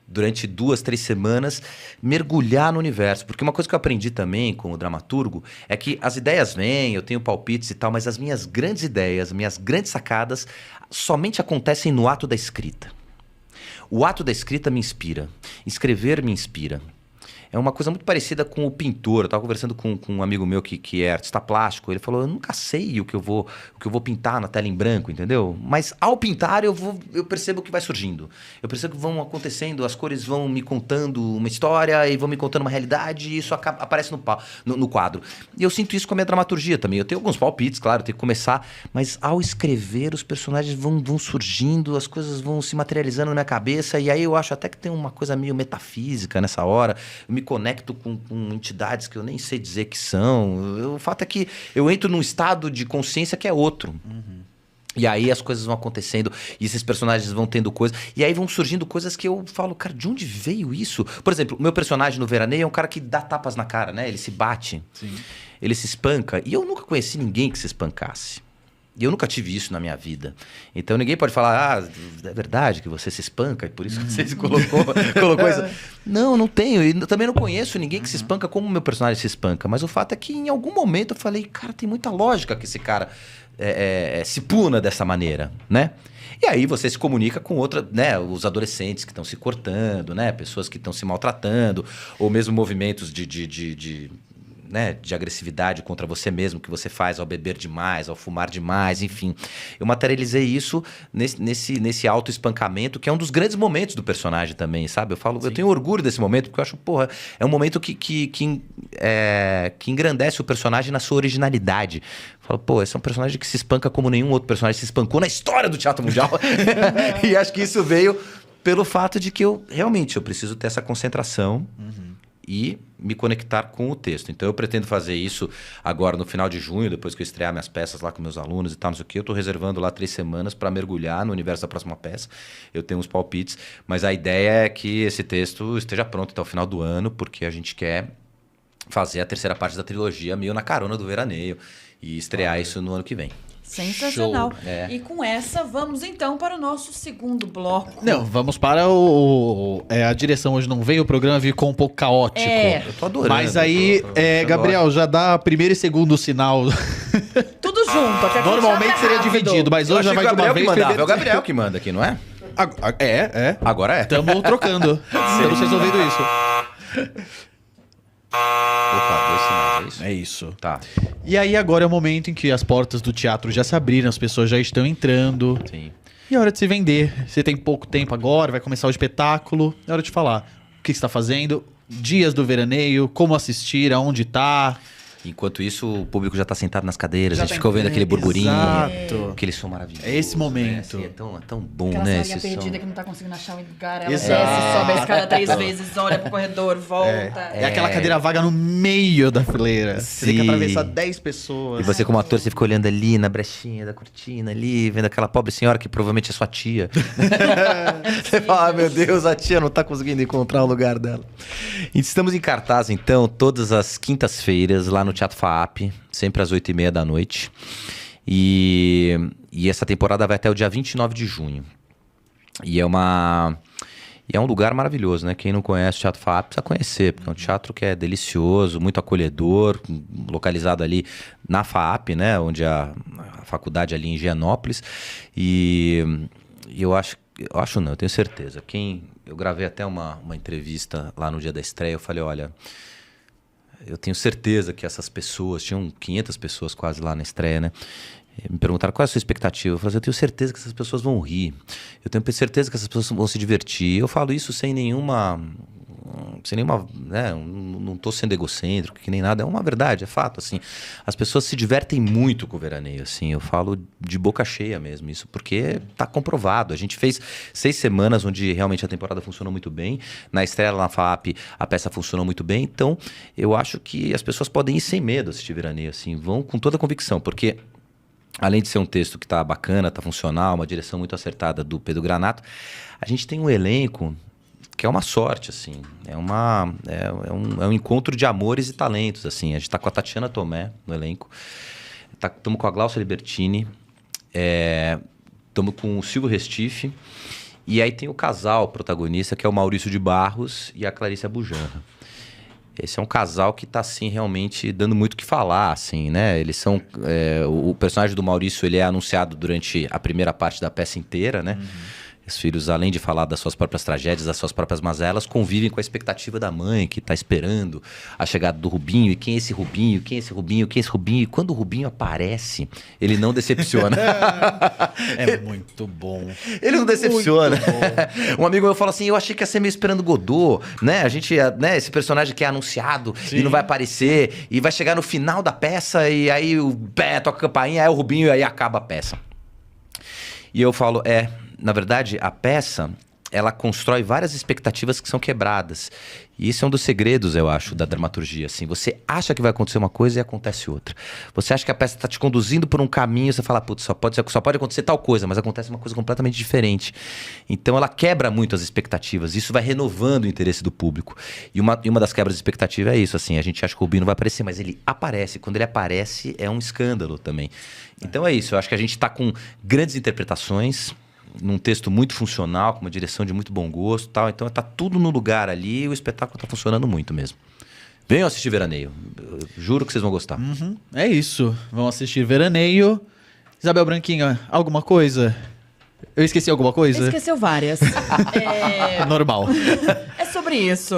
Speaker 3: durante 2, 3 semanas, mergulhar no universo. Porque uma coisa que eu aprendi também com o dramaturgo é que as ideias vêm, eu tenho palpites e tal, mas as minhas grandes ideias, minhas grandes sacadas, somente acontecem no ato da escrita. O ato da escrita me inspira. Escrever me inspira. É uma coisa muito parecida com o pintor. Eu estava conversando com um amigo meu que é artista plástico. Ele falou, eu nunca sei o que eu vou pintar na tela em branco, entendeu? Mas ao pintar eu percebo que vai surgindo. Eu percebo que vão acontecendo, as cores vão me contando uma história e vão me contando uma realidade e isso aparece no quadro. E eu sinto isso com a minha dramaturgia também. Eu tenho alguns palpites, claro, eu tenho que começar. Mas ao escrever, os personagens vão surgindo, as coisas vão se materializando na minha cabeça. E aí eu acho até que tem uma coisa meio metafísica nessa hora. Eu me conecto com entidades que eu nem sei dizer que são. O fato é que eu entro num estado de consciência que é outro. E aí as coisas vão acontecendo, e esses personagens vão tendo coisas, e aí vão surgindo coisas que eu falo, cara, de onde veio isso? Por exemplo, o meu personagem no Veraneio é um cara que dá tapas na cara, né? Ele se bate, ele se espanca, e eu nunca conheci ninguém que se espancasse. E eu nunca tive isso na minha vida. Então ninguém pode falar, é verdade que você se espanca e por isso que você se colocou isso. Não tenho. E também não conheço ninguém que se espanca como o meu personagem se espanca. Mas o fato é que em algum momento eu falei, cara, tem muita lógica que esse cara se puna dessa maneira, né? E aí você se comunica com né, os adolescentes que estão se cortando, né? Pessoas que estão se maltratando, ou mesmo movimentos de agressividade contra você mesmo que você faz ao beber demais, ao fumar demais, enfim. Eu materializei isso nesse auto-espancamento, que é um dos grandes momentos do personagem também, sabe? Eu tenho orgulho desse momento, porque eu acho, é um momento que engrandece o personagem na sua originalidade. Eu falo, esse é um personagem que se espanca como nenhum outro personagem se espancou na história do teatro mundial. E acho que isso veio pelo fato de que eu preciso ter essa concentração e me conectar com o texto. Então eu pretendo fazer isso agora no final de junho, depois que eu estrear minhas peças lá com meus alunos e tal, não sei o quê. Eu estou reservando lá 3 semanas para mergulhar no universo da próxima peça. Eu tenho uns palpites, mas a ideia é que esse texto esteja pronto até o final do ano, porque a gente quer fazer a terceira parte da trilogia meio na carona do Veraneio e estrear isso no ano que vem.
Speaker 2: Sensacional.
Speaker 3: Show.
Speaker 2: E com essa, vamos então para o nosso segundo bloco.
Speaker 1: Não, vamos para a direção hoje não veio, o programa ficou um pouco caótico.
Speaker 3: Eu tô adorando.
Speaker 1: Mas aí, Gabriel, já dá primeiro e segundo sinal.
Speaker 2: Tudo junto. Aqui
Speaker 1: Normalmente seria dividido, mas hoje já vai de uma vez.
Speaker 3: É o Gabriel que manda aqui, não é?
Speaker 1: É.
Speaker 3: Agora é.
Speaker 1: Estamos trocando. Estamos resolvendo isso.
Speaker 3: Opa, 2 sinais, é isso?
Speaker 1: É isso.
Speaker 3: Tá,
Speaker 1: E aí agora é o momento em que as portas do teatro já se abriram, as pessoas já estão entrando.
Speaker 3: sim.
Speaker 1: E é hora de se vender. Você tem pouco tempo agora, vai começar o espetáculo. É hora de falar o que você está fazendo, dias do veraneio, como assistir, aonde tá.
Speaker 3: Enquanto isso, o público já tá sentado nas cadeiras,
Speaker 1: Já
Speaker 3: a gente
Speaker 1: tá
Speaker 3: fica ouvindo aquele burburinho.
Speaker 1: Exato.
Speaker 3: Aquele som maravilhoso.
Speaker 1: É esse momento.
Speaker 3: Né? Assim, é tão bom,
Speaker 2: Aquela
Speaker 3: né?
Speaker 2: senhorinha
Speaker 3: Esse
Speaker 2: perdida
Speaker 3: som.
Speaker 2: que não tá conseguindo achar o lugar. Ela
Speaker 1: Exato.
Speaker 2: desce, sobe a escada 3 vezes, olha pro corredor, volta.
Speaker 1: É aquela cadeira vaga no meio da fileira. Você tem que
Speaker 3: Sim.
Speaker 1: atravessar 10 pessoas.
Speaker 3: E você, como ator, você fica olhando ali na brechinha da cortina, ali, vendo aquela pobre senhora que provavelmente é sua tia. Você fala, meu Deus, a tia não tá conseguindo encontrar o lugar dela. Estamos em cartaz, então, todas as quintas-feiras, lá no Teatro FAAP, sempre às 8h30 da noite. E essa temporada vai até o dia 29 de junho. E é um lugar maravilhoso, né? Quem não conhece o Teatro FAAP precisa conhecer, porque é um teatro que é delicioso, muito acolhedor, localizado ali na FAAP, né? Onde a faculdade ali em Higienópolis. E eu eu tenho certeza. Eu gravei até uma entrevista lá no dia da estreia, eu falei, olha, eu tenho certeza que essas pessoas, tinham 500 pessoas quase lá na estreia, né? Me perguntaram qual é a sua expectativa. Eu falei, eu tenho certeza que essas pessoas vão rir. Eu tenho certeza que essas pessoas vão se divertir. Eu falo isso sem nenhuma, né? Não estou sendo egocêntrico, que nem nada. É uma verdade, é fato, assim. As pessoas se divertem muito com o veraneio, assim. Eu falo de boca cheia mesmo, isso porque está comprovado. A gente fez 6 semanas onde realmente a temporada funcionou muito bem. Na estreia lá na FAAP, a peça funcionou muito bem. Então, eu acho que as pessoas podem ir sem medo assistir veraneio, assim. Vão com toda a convicção, porque além de ser um texto que tá bacana, tá funcional, uma direção muito acertada do Pedro Granato, a gente tem um elenco que é uma sorte, assim. É um encontro de amores e talentos, assim. A gente tá com a Tatiana Tomé no elenco, estamos com a Glaucia Libertini, estamos com o Silvio Restife, e aí tem o casal protagonista, que é o Maurício de Barros e a Clarice Bujanra. Esse é um casal que tá, assim, realmente dando muito o que falar, assim, né? Eles são... o personagem do Maurício, ele é anunciado durante a primeira parte da peça inteira, né? Os filhos, além de falar das suas próprias tragédias, das suas próprias mazelas, convivem com a expectativa da mãe, que tá esperando a chegada do Rubinho. E quem é esse Rubinho? Quem é esse Rubinho? Quem é esse Rubinho? E quando o Rubinho aparece, ele não decepciona.
Speaker 1: É muito bom.
Speaker 3: Ele não decepciona. Um amigo meu falou assim, eu achei que ia ser meio Esperando Godot, né? A gente, né? Esse personagem que é anunciado e não vai aparecer, e vai chegar no final da peça, e aí o pé toca a campainha, aí o Rubinho, e aí acaba a peça. E eu falo, na verdade, a peça, ela constrói várias expectativas que são quebradas. E isso é um dos segredos, eu acho, da dramaturgia. Assim, você acha que vai acontecer uma coisa e acontece outra. Você acha que a peça está te conduzindo por um caminho, você fala, putz, só pode acontecer tal coisa, mas acontece uma coisa completamente diferente. Então ela quebra muito as expectativas. Isso vai renovando o interesse do público. E uma das quebras de expectativa é isso, assim, a gente acha que o Rubinho não vai aparecer, mas ele aparece. Quando ele aparece, é um escândalo também. Então é isso, eu acho que a gente está com grandes interpretações, num texto muito funcional, com uma direção de muito bom gosto e tal. Então tá tudo no lugar ali e o espetáculo tá funcionando muito mesmo. Venham assistir Veraneio. Eu juro que vocês vão gostar.
Speaker 1: É isso. Vão assistir Veraneio. Isabel Branquinha, alguma coisa? Eu esqueci alguma coisa?
Speaker 2: Esqueceu várias.
Speaker 1: Normal.
Speaker 2: É sobre isso.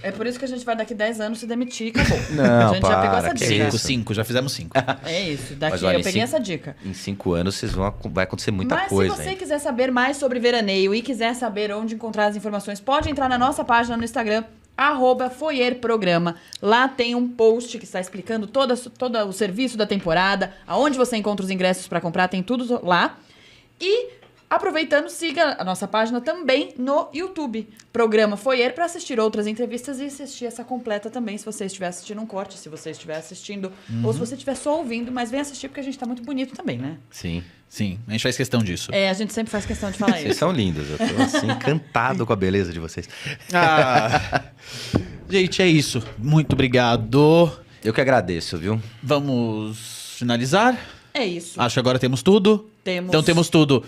Speaker 2: É por isso que a gente vai daqui 10 anos se demitir e acabou.
Speaker 3: Não,
Speaker 2: a gente já pegou
Speaker 3: para,
Speaker 2: essa
Speaker 3: que
Speaker 2: dica.
Speaker 3: isso.
Speaker 1: 5, já fizemos 5.
Speaker 2: É isso. Daqui
Speaker 3: Mas olha,
Speaker 2: eu peguei essa dica.
Speaker 3: Em 5 anos vai acontecer muita
Speaker 2: Mas
Speaker 3: coisa.
Speaker 2: se você
Speaker 3: hein?
Speaker 2: quiser saber mais sobre Veraneio e quiser saber onde encontrar as informações, pode entrar na nossa página no Instagram, @foyerprograma. Lá tem um post que está explicando todo o serviço da temporada, aonde você encontra os ingressos para comprar, tem tudo lá. E aproveitando, siga a nossa página também no YouTube, Programa Foyer, para assistir outras entrevistas e assistir essa completa também, se você estiver assistindo um corte, se você estiver assistindo, ou se você estiver só ouvindo, mas vem assistir porque a gente tá muito bonito também, né?
Speaker 3: Sim.
Speaker 1: Sim, a gente faz questão disso.
Speaker 2: A gente sempre faz questão de falar
Speaker 3: Vocês
Speaker 2: isso.
Speaker 3: são lindos. Eu tô assim, encantado com a beleza de vocês.
Speaker 1: Gente, é isso. Muito obrigado.
Speaker 3: Eu que agradeço, viu?
Speaker 1: Vamos finalizar?
Speaker 2: É isso.
Speaker 1: Acho que agora temos tudo. Então temos tudo.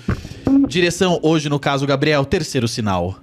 Speaker 1: Direção, hoje no caso, Gabriel, terceiro sinal.